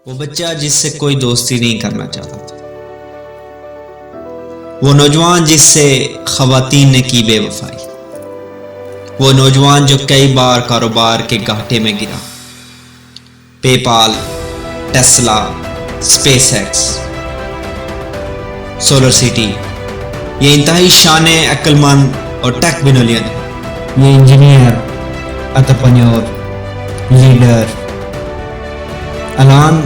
وہ بچہ جس سے کوئی دوستی نہیں کرنا چاہتا تھا، وہ نوجوان جس سے خواتین نے کی بے وفائی، وہ نوجوان جو کئی بار کاروبار کے گھاٹے میں گرا۔ PayPal, Tesla, SpaceX, SolarCity, یہ انتہائی شان عقل مند اور ٹیک بنولین ہے۔ یہ انجینئر، انٹرپرینیور، لیڈر، الان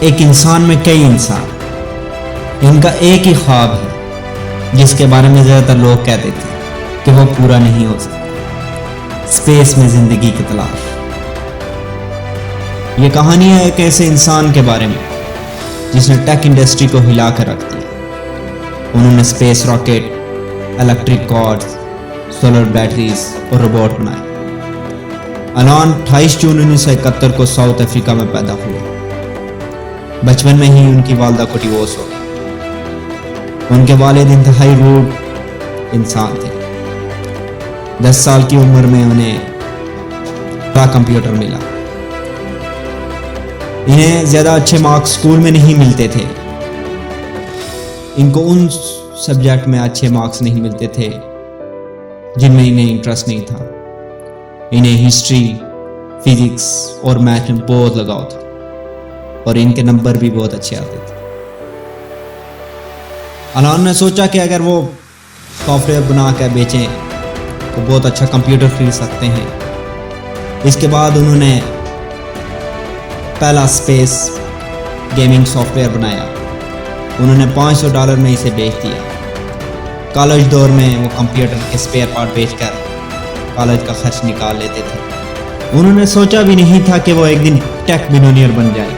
ایک انسان میں کئی انسان، ان کا ایک ہی خواب ہے جس کے بارے میں زیادہ تر لوگ کہتے تھے کہ وہ پورا نہیں ہو سکتا، اسپیس میں زندگی کی تلاش۔ یہ کہانی ہے ایک ایسے انسان کے بارے میں جس نے ٹیک انڈسٹری کو ہلا کر رکھ دیا۔ انہوں نے space rocket, electric cars, solar batteries اور روبوٹ بنائے۔ الان 28 جون 1971 کو ساؤتھ افریقہ میں پیدا ہوئے۔ بچپن میں ہی ان کی والدہ کو ڈیورس ہو گئی۔ ان کے والد انتہائی روڈ انسان تھے۔ 10 سال کی عمر میں انہیں بڑا کمپیوٹر ملا۔ انہیں زیادہ اچھے مارکس اسکول میں نہیں ملتے تھے۔ ان کو ان سبجیکٹ میں اچھے مارکس نہیں ملتے تھے جن میں انہیں انٹرسٹ نہیں تھا۔ انہیں ہسٹری، فزکس اور میتھ میں بہت لگاؤ تھا اور ان کے نمبر بھی بہت اچھے آتے تھے۔ الان نے سوچا کہ اگر وہ سافٹ ویئر بنا کر بیچیں تو بہت اچھا کمپیوٹر خرید سکتے ہیں۔ اس کے بعد انہوں نے پہلا اسپیس گیمنگ سافٹ ویئر بنایا۔ انہوں نے $500 میں اسے بیچ دیا۔ کالج دور میں وہ کمپیوٹر کے اسپیئر پارٹ بیچ کر کالج کا خرچ نکال لیتے تھے۔ انہوں نے سوچا بھی نہیں تھا کہ وہ ایک دن ٹیک بلینئر بن جائے۔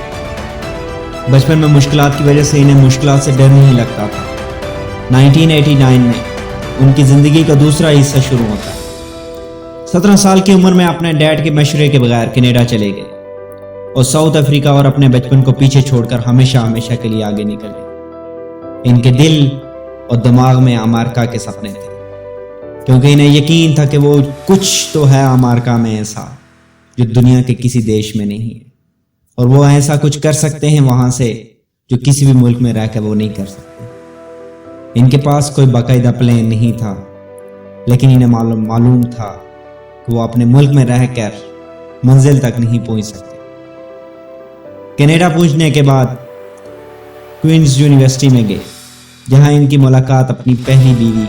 بچپن میں مشکلات کی وجہ سے انہیں مشکلات سے ڈر نہیں لگتا تھا۔ 1989 میں ان کی زندگی کا دوسرا حصہ شروع ہوتا ہے۔ 17 سال کی عمر میں اپنے ڈیڈ کے مشورے کے بغیر کینیڈا چلے گئے اور ساؤتھ افریقہ اور اپنے بچپن کو پیچھے چھوڑ کر ہمیشہ کے لیے آگے نکل گئے۔ ان کے دل اور دماغ میں امریکہ کے سپنے تھے، کیونکہ انہیں یقین تھا کہ وہ کچھ تو ہے امریکہ میں ایسا جو دنیا کے کسی دیش میں نہیں ہے، اور وہ ایسا کچھ کر سکتے ہیں وہاں سے جو کسی بھی ملک میں رہ کر وہ نہیں کر سکتے۔ ان کے پاس کوئی باقاعدہ پلان نہیں تھا، لیکن انہیں معلوم تھا کہ وہ اپنے ملک میں رہ کر منزل تک نہیں پہنچ سکتے۔ کینیڈا پہنچنے کے بعد کوئنز یونیورسٹی میں گئے، جہاں ان کی ملاقات اپنی پہلی بیوی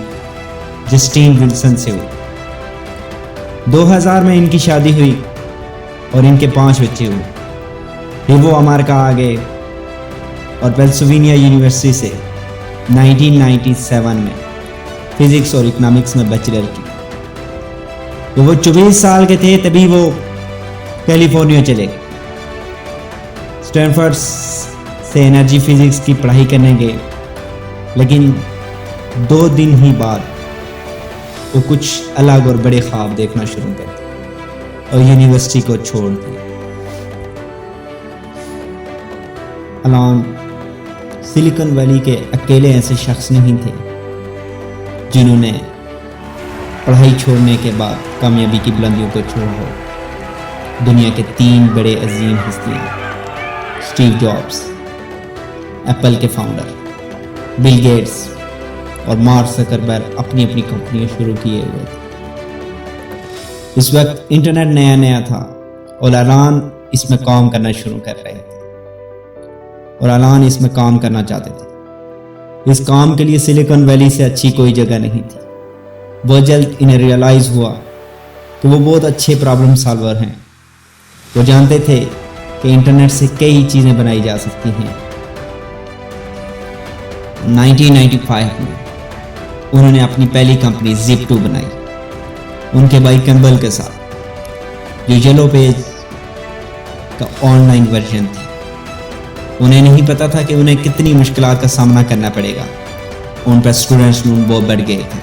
جسٹین ولسن سے ہوئی۔ 2000 میں ان کی شادی ہوئی اور ان کے 5 بچے ہوئے۔ پھر وہ امریکہ آ گئے اور پینسلوینیا یونیورسٹی سے 1997 میں فزکس اور اکنامکس میں بیچلر کی۔ جب وہ 24 سال کے تھے تبھی وہ کیلیفورنیا چلے گئے۔ اسٹینفورڈ سے انرجی فزکس کی پڑھائی کرنے گئے، لیکن 2 دن ہی بعد وہ کچھ الگ اور بڑے خواب دیکھنا شروع کر دیے اور یونیورسٹی کو چھوڑ دیا۔ الان سلیکن ویلی کے اکیلے ایسے شخص نہیں تھے جنہوں نے پڑھائی چھوڑنے کے بعد کامیابی کی بلندیوں کو چھوڑا۔ دنیا کے 3 بڑے عظیم ہستیاں، اسٹیو جابس ایپل کے فاؤنڈر، بل گیٹس اور مارک زکربرگ اپنی کمپنیاں شروع کیے ہوئے تھے۔ اس وقت انٹرنیٹ نیا تھا اور الان اس میں کام کرنا شروع کر رہے تھے اور الان اس میں کام کرنا چاہتے تھے۔ اس کام کے لیے سلیکن ویلی سے اچھی کوئی جگہ نہیں تھی۔ وہ جلد انہیں ریئلائز ہوا کہ وہ بہت اچھے پرابلم سالور ہیں۔ وہ جانتے تھے کہ انٹرنیٹ سے کئی چیزیں بنائی جا سکتی ہیں۔ 1995 میں انہوں نے اپنی پہلی کمپنی زپ2 بنائی، ان کے بھائی کیمبل کے ساتھ، جو یلو پیج کا آن لائن ورژن تھی۔ انہیں نہیں پتا تھا کہ انہیں کتنی مشکلات کا سامنا کرنا پڑے گا۔ ان پر اسٹوڈنٹس میں وہ بڑھ گئے تھے۔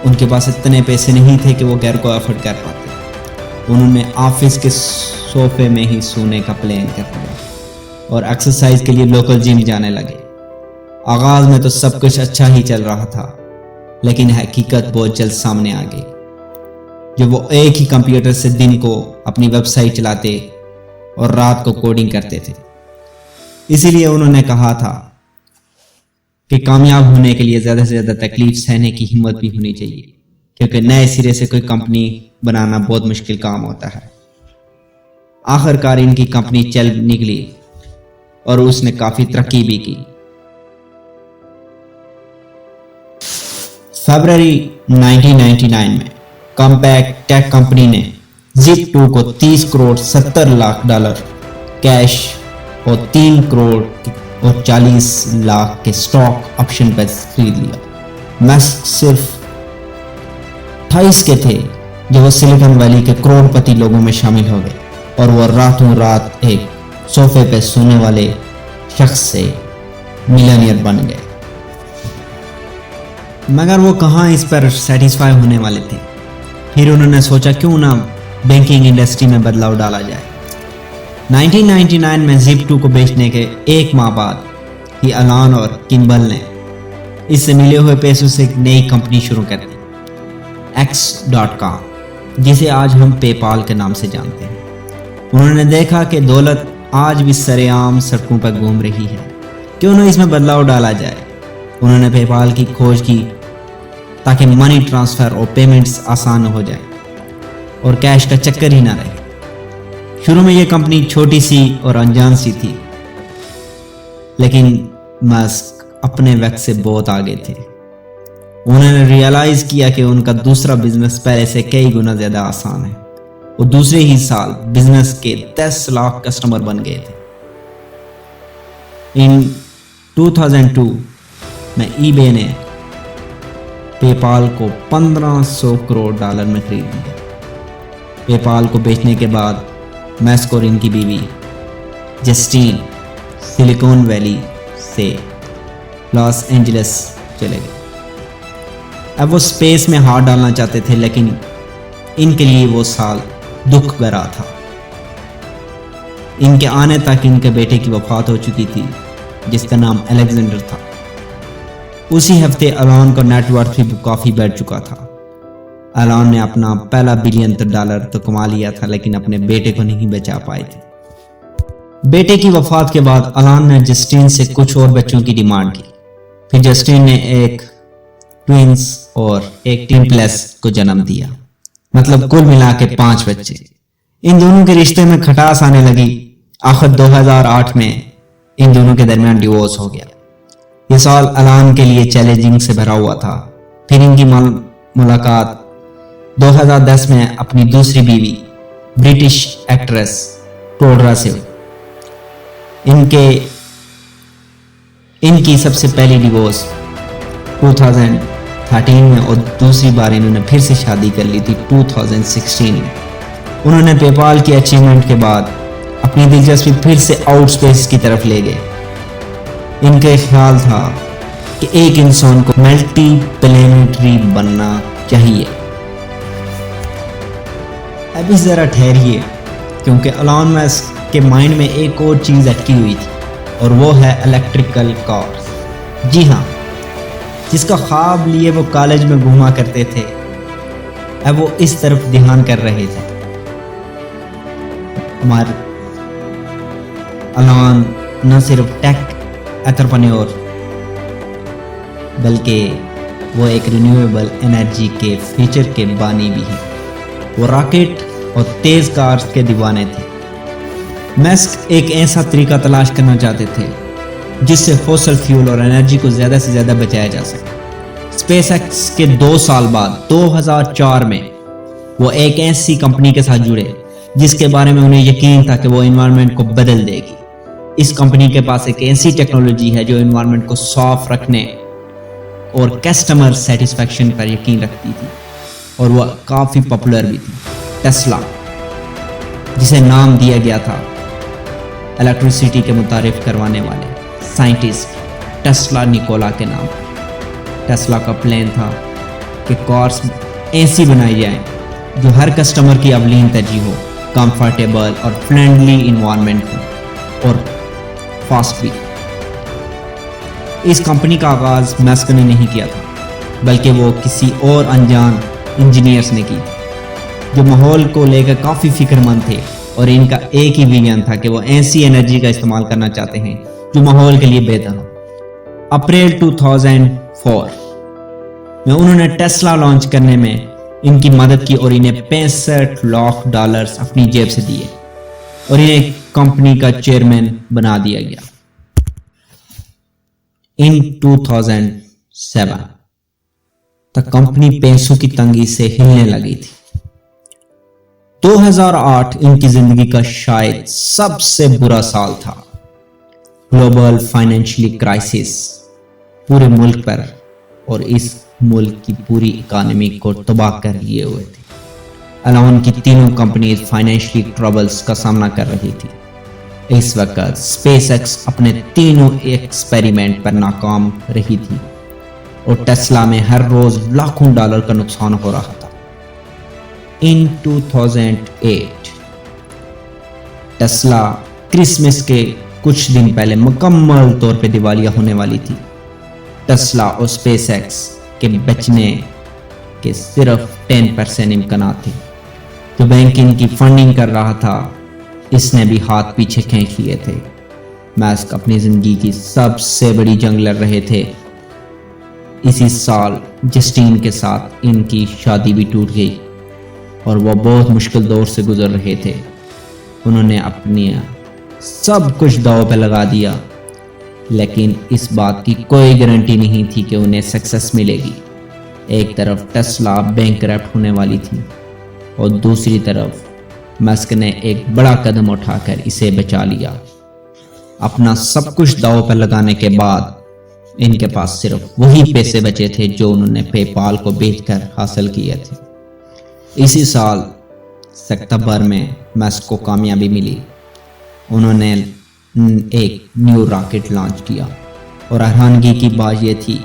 ان کے پاس اتنے پیسے نہیں تھے کہ وہ گھر کو افورڈ کر پاتے۔ انہوں نے آفس کے صوفے میں ہی سونے کا پلان کر لیا اور ایکسرسائز کے لیے لوکل جم جانے لگے۔ آغاز میں تو سب کچھ اچھا ہی چل رہا تھا، لیکن حقیقت بہت جلد سامنے آ گئی۔ جب وہ ایک ہی کمپیوٹر سے دن کو اپنی ویب سائٹ چلاتے اور رات کو کوڈنگ کرتے تھے، اسی لیے انہوں نے کہا تھا کہ کامیاب ہونے کے لیے زیادہ سے زیادہ تکلیف سہنے کی ہمت بھی ہونی چاہیے، کیونکہ نئے سرے سے کوئی کمپنی بنانا بہت مشکل کام ہوتا ہے۔ آخر کار ان کی کمپنی چل نکلی اور اس نے کافی ترقی بھی کی۔ فیبرری 1999 میں کمپیکٹ ٹیک کمپنی نے زپ2 کو 30 کروڑ 70 لاکھ ڈالر کیش اور 3 کروڑ اور 40 لاکھ کے سٹاک آپشن پر خرید لیا۔ مسک صرف 28 کے تھے جب وہ سلیکن ویلی کے کروڑ پتی لوگوں میں شامل ہو گئے اور وہ راتوں رات ایک صوفے پہ سونے والے شخص سے ملینئر بن گئے۔ مگر وہ کہاں اس پر سیٹسفائی ہونے والے تھے۔ پھر انہوں نے سوچا کیوں نہ بینکنگ انڈسٹری میں بدلاؤ ڈالا جائے۔ 1999 میں زپ2 کو بیچنے کے ایک ماہ بعد ہی الان اور کمبل نے اس سے ملے ہوئے پیسوں سے ایک نئی کمپنی شروع کر دی، X.com، جسے آج ہم پے پال کے نام سے جانتے ہیں۔ انہوں نے دیکھا کہ دولت آج بھی سرے عام سڑکوں پر گھوم رہی ہے، کیوں نہ اس میں بدلاؤ ڈالا جائے۔ انہوں نے پے پال کی کھوج کی تاکہ منی ٹرانسفر اور پیمنٹس آسان ہو جائیں اور کیش کا چکر ہی نہ رہے۔ شروع میں یہ کمپنی چھوٹی سی اور انجان سی تھی، لیکن مسک اپنے وقت سے بہت آگے تھے۔ انہوں نے ریئلائز کیا کہ ان کا دوسرا بزنس پہلے سے کئی گنا زیادہ آسان ہے۔ وہ دوسرے ہی سال بزنس کے 10 لاکھ کسٹمر بن گئے تھے۔ ان 2002 میں ای بے نے پے پال کو 1500 کروڑ ڈالر میں خرید لیا۔ پے پال کو بیچنے کے بعد مسک اور ان کی بیوی جسٹین سلیکون ویلی سے لاس اینجلس چلے گئے۔ اب وہ سپیس میں ہاتھ ڈالنا چاہتے تھے، لیکن ان کے لیے وہ سال دکھ بھرا تھا۔ ان کے آنے تک ان کے بیٹے کی وفات ہو چکی تھی، جس کا نام الیگزینڈر تھا۔ اسی ہفتے الان کا نیٹ ورتھ بھی کافی بڑھ چکا تھا۔ الان نے اپنا پہلا $1 بلین تو کما لیا تھا، لیکن اپنے بیٹے کو نہیں بچا پائے تھے۔ بیٹے کی وفات کے بعد الان نے جسٹین سے کچھ اور بچوں کی ڈیمانڈ کی۔ پھر جسٹین نے ایک ٹوینز اور ایک ٹین پلس کو جنم دیا، مطلب کل ملا کے 5 بچے۔ ان دونوں کے رشتے میں کھٹاس آنے لگی۔ آخر 2008 میں ان دونوں کے درمیان ڈیورس ہو گیا۔ یہ سال الان کے لیے چیلنجنگ سے بھرا ہوا تھا۔ پھر ان کی ملاقات 2010 میں اپنی دوسری بیوی برٹش ایکٹریس ٹوڈرا سے ہوئی۔ ان کی سب سے پہلی ڈیورس 2013 میں اور دوسری بار انہوں نے پھر سے شادی کر لی تھی 2016 میں۔ انہوں نے پے پال کی اچیومنٹ کے بعد اپنی دلچسپی پھر سے آؤٹ سپیس کی طرف لے گئے۔ ان کا خیال تھا کہ ایک انسان کو ملٹی پلینیٹری بننا چاہیے۔ ابھی ذرا ٹھہریے، کیونکہ الان مسک کے مائنڈ میں ایک اور چیز اٹکی ہوئی تھی، اور وہ ہے الیکٹریکل کار۔ جی ہاں، جس کا خواب لیے وہ کالج میں گھوما کرتے تھے، اب وہ اس طرف دھیان کر رہے تھے۔ ہمارے الان نہ صرف ٹیک انٹرپرینور بلکہ وہ ایک رینیویبل انرجی کے فیچر کے بانی بھی ہیں۔ وہ راکٹ اور تیز کارز کے دیوانے تھے۔ مسک ایک ایسا طریقہ تلاش کرنا چاہتے تھے جس سے فوسل فیول اور انرجی کو زیادہ سے زیادہ بچایا جا سکے۔ اسپیس ایکس کے 2 سال بعد 2004 میں وہ ایک ایسی کمپنی کے ساتھ جڑے جس کے بارے میں انہیں یقین تھا کہ وہ انوائرمنٹ کو بدل دے گی۔ اس کمپنی کے پاس ایک ایسی ٹیکنالوجی ہے جو انوائرمنٹ کو صاف رکھنے اور کسٹمر سیٹسفیکشن پر یقین رکھتی تھی، اور وہ کافی پاپولر بھی تھی۔ ٹیسلا، جسے نام دیا گیا تھا الیکٹریسٹی کے متعارف کروانے والے سائنٹسٹ ٹیسلا نیکولا کے نام پر۔ ٹیسلا کا پلان تھا کہ کارز ایسی بنائی جائیں جو ہر کسٹمر کی اولین ترجیح ہو، کمفرٹیبل اور فرینڈلی انوائرمنٹ ہو اور فاسٹ بھی۔ اس کمپنی کا آغاز مسک نے نہیں کیا تھا، بلکہ وہ کسی اور انجان انجینئرز نے کی تھی جو ماحول کو لے کر کافی فکر مند تھے، اور ان کا ایک ہی ویژن تھا کہ وہ ایسی انرجی کا استعمال کرنا چاہتے ہیں جو ماحول کے لیے بہتر ہو۔ اپریل 2004 میں انہوں نے ٹیسلا لانچ کرنے میں ان کی مدد کی اور انہیں $65 لاکھ اپنی جیب سے دیے اور انہیں کمپنی کا چیئرمین بنا دیا گیا۔ ان 2007 تک کمپنی پیسوں کی تنگی سے ہلنے لگی تھی۔ 2008 ان کی زندگی کا شاید سب سے برا سال تھا۔ گلوبل فائنینشلی کرائسس پورے ملک پر اور اس ملک کی پوری اکانومی کو تباہ کر لیے ہوئے تھے۔ الان کی تینوں کمپنیز فائنینشلی ٹربلز کا سامنا کر رہی تھی۔ اس وقت اسپیس ایکس اپنے تینوں ایکسپیریمنٹ پر ناکام رہی تھی اور ٹیسلا میں ہر روز لاکھوں ڈالر کا نقصان ہو رہا تھا۔ ان 2008 ٹیسلا کرسمس کے کچھ دن پہلے مکمل طور پہ دیوالیہ ہونے والی تھی۔ ٹیسلا اور اسپیس ایکس کے بچنے کے صرف 10% امکانات تھے۔ جو بینک ان کی فنڈنگ کر رہا تھا اس نے بھی ہاتھ پیچھے کھینچ لیے تھے۔ ماسک اپنی زندگی کی سب سے بڑی جنگ لڑ رہے تھے۔ اسی سال جسٹین کے ساتھ ان کی شادی بھی ٹوٹ گئی اور وہ بہت مشکل دور سے گزر رہے تھے۔ انہوں نے اپنی سب کچھ داؤ پہ لگا دیا، لیکن اس بات کی کوئی گارنٹی نہیں تھی کہ انہیں سکسیس ملے گی۔ ایک طرف ٹیسلا بینکرپٹ ہونے والی تھی اور دوسری طرف مسک نے ایک بڑا قدم اٹھا کر اسے بچا لیا۔ اپنا سب کچھ داؤ پر لگانے کے بعد ان کے پاس صرف وہی پیسے بچے تھے جو انہوں نے پے پال کو بیچ کر حاصل کیے تھے۔ اسی سال ستمبر میں مسک کو کامیابی ملی۔ انہوں نے ایک نیو راکٹ لانچ کیا اور حیرانگی کی بات یہ تھی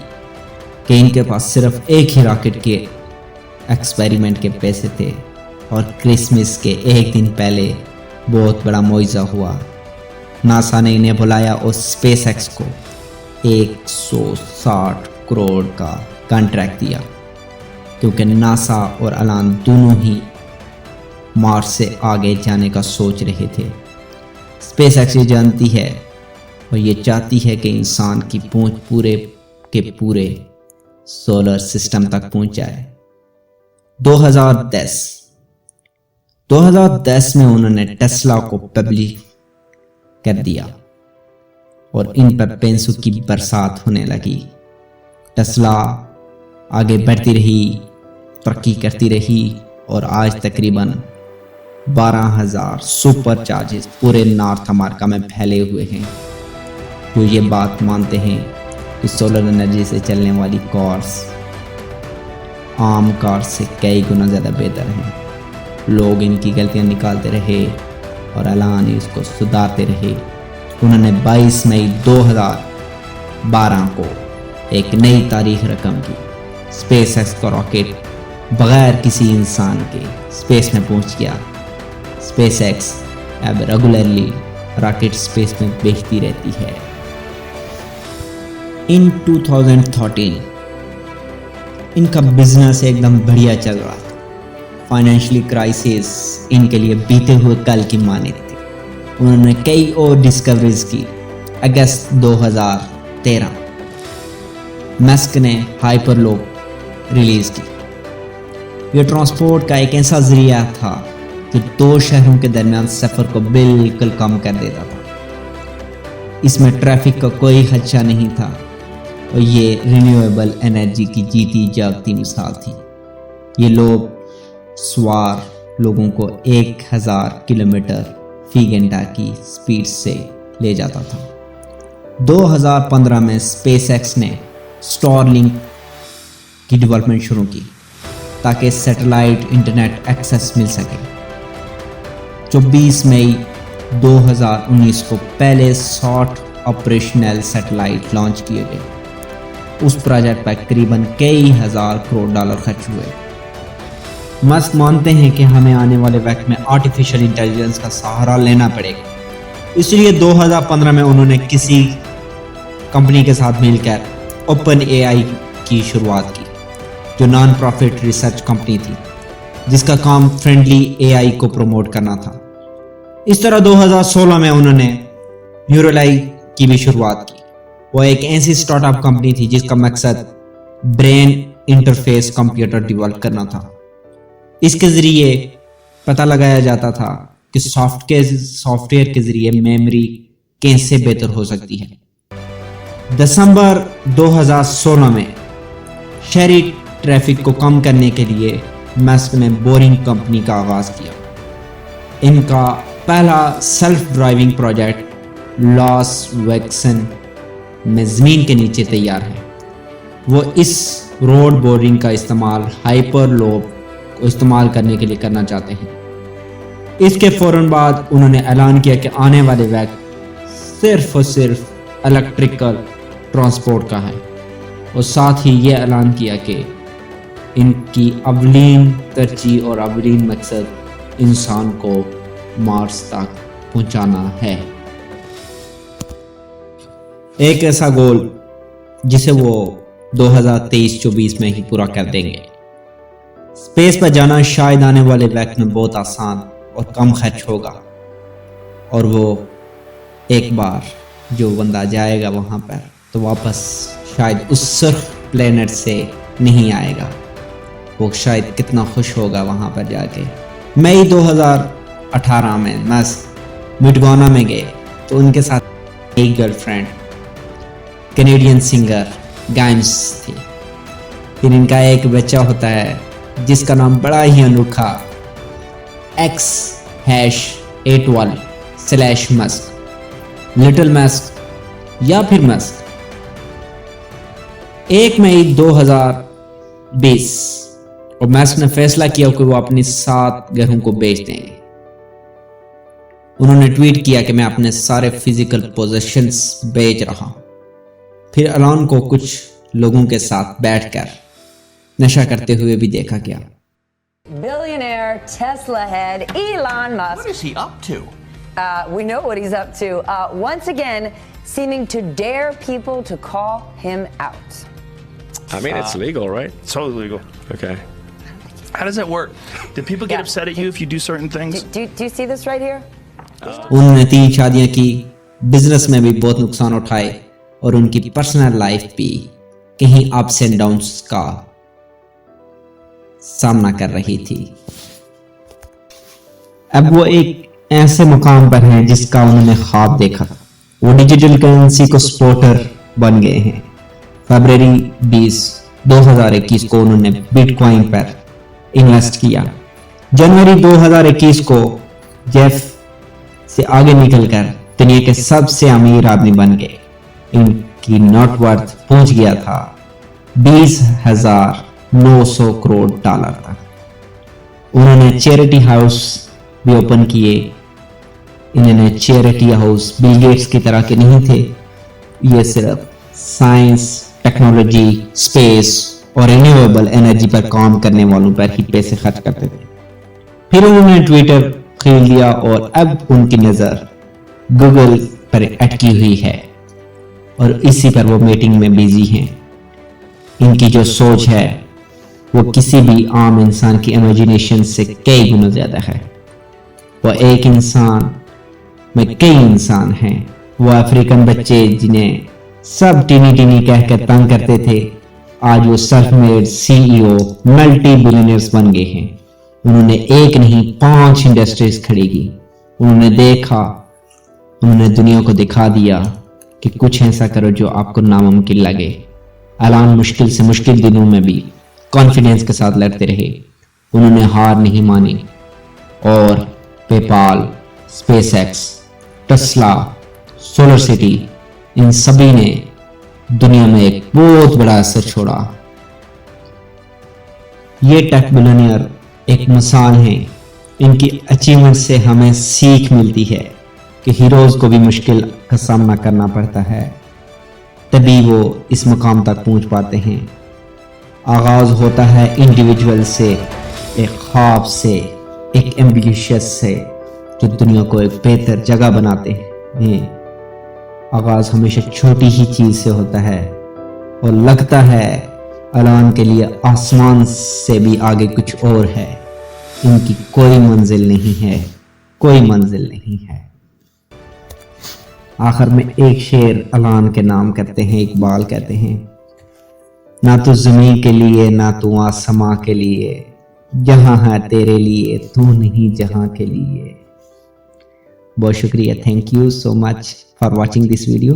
کہ ان کے پاس صرف ایک ہی راکٹ کے ایکسپیریمنٹ کے پیسے تھے اور کرسمس کے ایک دن پہلے بہت بڑا معجزہ ہوا۔ ناسا نے انہیں بلایا اور اسپیس ایکس کو 160 کروڑ کا کانٹریکٹ دیا، کیونکہ ناسا اور الان دونوں ہی مارس سے آگے جانے کا سوچ رہے تھے۔ اسپیس ایکس یہ جانتی ہے اور یہ چاہتی ہے کہ انسان کی پہنچ پورے کے پورے سولر سسٹم تک پہنچ جائے۔ 2010 میں انہوں نے ٹیسلا کو پبلک کر دیا اور ان پر پیسوں کی برسات ہونے لگی۔ ٹیسلا آگے بڑھتی رہی، ترقی کرتی رہی اور آج تقریباً 12,000 سپر چارجز پورے نارتھ امریکہ میں پھیلے ہوئے ہیں، جو یہ بات مانتے ہیں کہ سولر انرجی سے چلنے والی کارز عام کار سے کئی گنا زیادہ بہتر ہیں۔ لوگ ان کی غلطیاں نکالتے رہے اور الان اس کو سدھارتے رہے۔ انہوں نے 22 مئی 2012 کو ایک نئی تاریخ رقم کی۔ اسپیس ایکس کا راکٹ بغیر کسی انسان کے اسپیس میں پہنچ گیا۔ اسپیس ایکس اب ریگولرلی راکٹ اسپیس میں بھیجتی رہتی ہے۔ ان 2013 ان کا بزنس ایک دم بڑھیا چل رہا تھا۔ فائنینشلی کرائسس ان کے لیے بیتے ہوئے کل کی مانند تھی۔ انہوں نے کئی اور ڈسکوریز کی۔ اگست 2013 مسک نے ہائپر لوپ ریلیز کی۔ یہ ٹرانسپورٹ کا ایک ایسا ذریعہ تھا جو 2 شہروں کے درمیان سفر کو بالکل کم کر دیتا تھا۔ اس میں ٹریفک کا کوئی خدشہ نہیں تھا اور یہ رینیویبل انرجی کی جیتی جاگتی مثال تھی۔ یہ لوگ سوار لوگوں کو 1000 کلومیٹر فی گھنٹہ کی سپیڈ سے لے جاتا تھا۔ 2015 میں اسپیس ایکس نے اسٹار لنک کی ڈیولپمنٹ شروع کی تاکہ سیٹلائٹ انٹرنیٹ ایکسس مل سکے۔ 24 مئی 2019 کو پہلے 60 آپریشنل سیٹلائٹ لانچ کیے گئے۔ اس پروجیکٹ پر تقریباً کئی ہزار کروڑ ڈالر خرچ ہوئے۔ مسک مانتے ہیں کہ ہمیں آنے والے وقت میں آرٹیفیشل انٹیلیجنس کا سہارا لینا پڑے گا، اس لیے 2015 میں انہوں نے کسی کمپنی کے ساتھ مل کر اوپن اے آئی کی شروعات کی، جو نان پروفٹ ریسرچ کمپنی تھی جس کا کام فرینڈلی اے آئی کو پروموٹ کرنا تھا۔ اس طرح 2016 میں انہوں نے نیورالائی کی بھی شروعات کی. وہ ایک ایسی اسٹارٹ اپ کمپنی تھی جس کا مقصد برین انٹرفیس کمپیوٹر ڈیولپ کرنا تھا. اس کے ذریعے پتہ لگایا جاتا تھا کہ سافٹ ویئر کے ذریعے میموری کیسے بہتر ہو سکتی ہے. دسمبر 2016 میں شہری ٹریفک کو کم کرنے کے لیے مسک نے بورنگ کمپنی کا آغاز کیا. ان کا پہلا سیلف ڈرائیونگ پروجیکٹ لاس ویگسن میں زمین کے نیچے تیار ہے. وہ اس روڈ بورنگ کا استعمال ہائپر لوپ کو استعمال کرنے کے لیے کرنا چاہتے ہیں. اس کے فوراً بعد انہوں نے اعلان کیا کہ آنے والے وقت صرف اور صرف الیکٹریکل ٹرانسپورٹ کا ہے، اور ساتھ ہی یہ اعلان کیا کہ ان کی اولین ترجیح اور اولین مقصد انسان کو مارس تک پہنچانا ہے. ایک ایسا گول جسے وہ 2023-24 میں ہی پورا کر دیں گے. اسپیس پر جانا شاید آنے والے وقت میں بہت آسان اور کم خرچ ہوگا، اور وہ ایک بار جو بندہ جائے گا وہاں پر تو واپس شاید اس سرخ پلینٹ سے نہیں آئے گا. وہ شاید کتنا خوش ہوگا وہاں پر جا کے. مئی 2018 میں مڈگانا میں گئے تو ان کے ساتھ ایک گرل فرینڈ کینیڈین سنگر گائمس تھی. پھر ان کا ایک بچہ ہوتا ہے جس کا نام بڑا ہی انوکھا X#81/مسک، لٹل مسک یا پھر مسک. 1 مئی 2020 اور مسک نے فیصلہ کیا کہ وہ اپنی 7 گھروں کو بیچ دیں گے. انہوں نے ٹویٹ کیا کہ میں اپنے سارے فزیکل پوزیشنز بیچ رہا ہوں. پھر اعلان کو کچھ لوگوں کے ساتھ بیٹھ کر نشہ کرتے ہوئے بھی دیکھا گیا. Billionaire Tesla head Elon Musk. What is he up to? We know what he's up to. Once again, seeming to dare people to call him out. I mean, it's legal, right? It's totally legal. Okay. How does that work? Do people get upset at you if you do certain things? Do you see this right here? انہوں نے 3 شادیاں کی، business میں بھی بہت نقصان اٹھائے، اور ان کی پرسنل لائف بھی کہیں اپس اینڈ ڈاؤنس کا سامنا کر رہی تھی. اب وہ ایک ایسے مقام پر ہیں جس کا انہوں نے خواب دیکھا. وہ ڈیجیٹل کرنسی کو سپورٹر بن گئے ہیں. فروری 20 2021 کو انہوں نے بٹ کوائن پر انویسٹ کیا. جنوری 2021 کو جیف سے آگے نکل کر دنیا کے سب سے امیر آدمی بن گئے. ان کی نیٹ ورتھ پہنچ گیا تھا $20,900 کروڑ تک. انہوں نے چیریٹی ہاؤس بھی اوپن کیے. انہوں نے چیریٹی ہاؤس بل گیٹس کی طرح کے نہیں تھے، یہ صرف سائنس، ٹیکنالوجی، اسپیس اور رینیویبل انرجی پر کام کرنے والوں پر ہی پیسے خرچ کرتے تھے. پھر انہوں نے ٹویٹر خرید لیا اور اب ان کی نظر گوگل پر اٹکی ہوئی ہے اور اسی پر وہ میٹنگ میں بیزی ہیں. ان کی جو سوچ ہے وہ کسی بھی عام انسان کی امیجینیشن سے کئی گنا زیادہ ہے. وہ ایک انسان میں کئی انسان ہیں. وہ افریقن بچے جنہیں سب ٹینی کہہ کر تنگ کرتے تھے، آج وہ self made CEO multi billionaires بن گئے ہیں. انہوں نے ایک نہیں 5 انڈسٹریز کھڑی کی. انہوں نے دنیا کو دکھا دیا کہ کچھ ایسا کرو جو آپ کو ناممکن لگے. اعلان مشکل سے مشکل دنوں میں بھی کانفیڈنس کے ساتھ لڑتے رہے. انہوں نے ہار نہیں مانی اور پے پال، اسپیس ایکس، ٹسلا، سولر سٹی، ان سبھی نے دنیا میں ایک بہت بڑا اثر چھوڑا. یہ ٹیک بلینئر ایک مثال ہیں. ان کی اچیومنٹ سے ہمیں سیکھ ملتی ہے کہ ہیروز کو بھی مشکل کا سامنا کرنا پڑتا ہے، تبھی وہ اس مقام تک پہنچ پاتے ہیں. آغاز ہوتا ہے انڈیویجول سے، ایک خواب سے، ایک ایمبیشس سے جو دنیا کو ایک بہتر جگہ بناتے ہیں. آغاز ہمیشہ چھوٹی ہی چیز سے ہوتا ہے اور لگتا ہے اعلان کے لیے آسمان سے بھی آگے کچھ اور ہے. ان کی کوئی منزل نہیں ہے، کوئی منزل نہیں ہے. آخر میں ایک شعر اعلان کے نام کرتے ہیں، اقبال کہتے ہیں، نہ تو زمین کے لیے نہ تو آسماں کے لیے، جہاں ہے تیرے لیے تو نہیں جہاں کے لیے. بہت شکریہ. Thank you so much for watching this video.